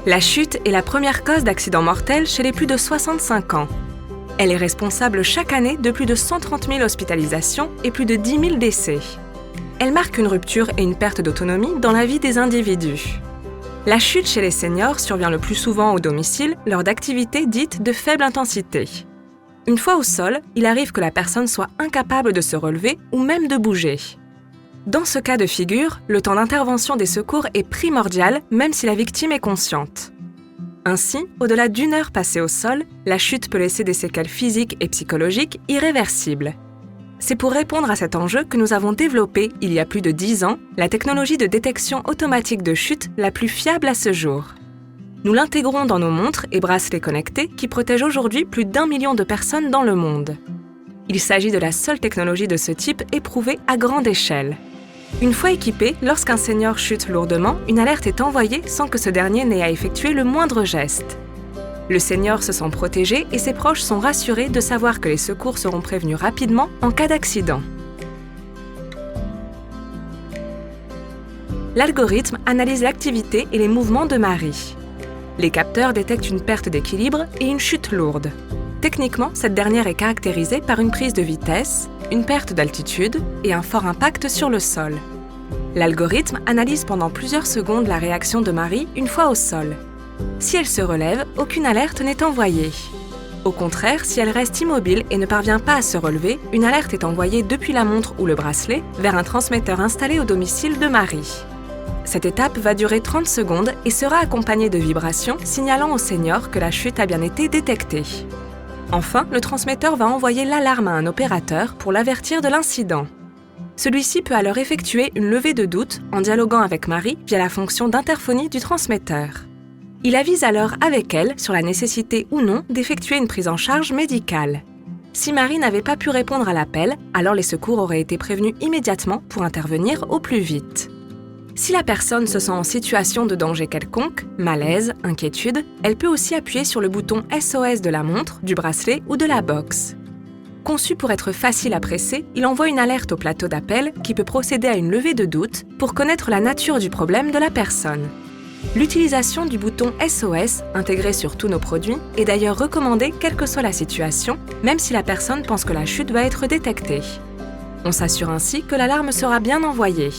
La chute est la première cause d'accident mortel chez les plus de 65 ans. Elle est responsable chaque année de plus de 130 000 hospitalisations et plus de 10 000 décès. Elle marque une rupture et une perte d'autonomie dans la vie des individus. La chute chez les seniors survient le plus souvent au domicile lors d'activités dites de faible intensité. Une fois au sol, il arrive que la personne soit incapable de se relever ou même de bouger. Dans ce cas de figure, le temps d'intervention des secours est primordial même si la victime est consciente. Ainsi, au-delà d'1 heure passée au sol, la chute peut laisser des séquelles physiques et psychologiques irréversibles. C'est pour répondre à cet enjeu que nous avons développé, il y a plus de 10 ans, la technologie de détection automatique de chute la plus fiable à ce jour. Nous l'intégrons dans nos montres et bracelets connectés qui protègent aujourd'hui plus d'1 million de personnes dans le monde. Il s'agit de la seule technologie de ce type éprouvée à grande échelle. Une fois équipé, lorsqu'un senior chute lourdement, une alerte est envoyée sans que ce dernier n'ait à effectuer le moindre geste. Le senior se sent protégé et ses proches sont rassurés de savoir que les secours seront prévenus rapidement en cas d'accident. L'algorithme analyse l'activité et les mouvements de Marie. Les capteurs détectent une perte d'équilibre et une chute lourde. Techniquement, cette dernière est caractérisée par une prise de vitesse, une perte d'altitude et un fort impact sur le sol. L'algorithme analyse pendant plusieurs secondes la réaction de Marie une fois au sol. Si elle se relève, aucune alerte n'est envoyée. Au contraire, si elle reste immobile et ne parvient pas à se relever, une alerte est envoyée depuis la montre ou le bracelet vers un transmetteur installé au domicile de Marie. Cette étape va durer 30 secondes et sera accompagnée de vibrations signalant au senior que la chute a bien été détectée. Enfin, le transmetteur va envoyer l'alarme à un opérateur pour l'avertir de l'incident. Celui-ci peut alors effectuer une levée de doute en dialoguant avec Marie via la fonction d'interphonie du transmetteur. Il avise alors avec elle sur la nécessité ou non d'effectuer une prise en charge médicale. Si Marie n'avait pas pu répondre à l'appel, alors les secours auraient été prévenus immédiatement pour intervenir au plus vite. Si la personne se sent en situation de danger quelconque, malaise, inquiétude, elle peut aussi appuyer sur le bouton SOS de la montre, du bracelet ou de la box. Conçu pour être facile à presser, il envoie une alerte au plateau d'appel qui peut procéder à une levée de doute pour connaître la nature du problème de la personne. L'utilisation du bouton SOS, intégré sur tous nos produits, est d'ailleurs recommandée quelle que soit la situation, même si la personne pense que la chute va être détectée. On s'assure ainsi que l'alarme sera bien envoyée.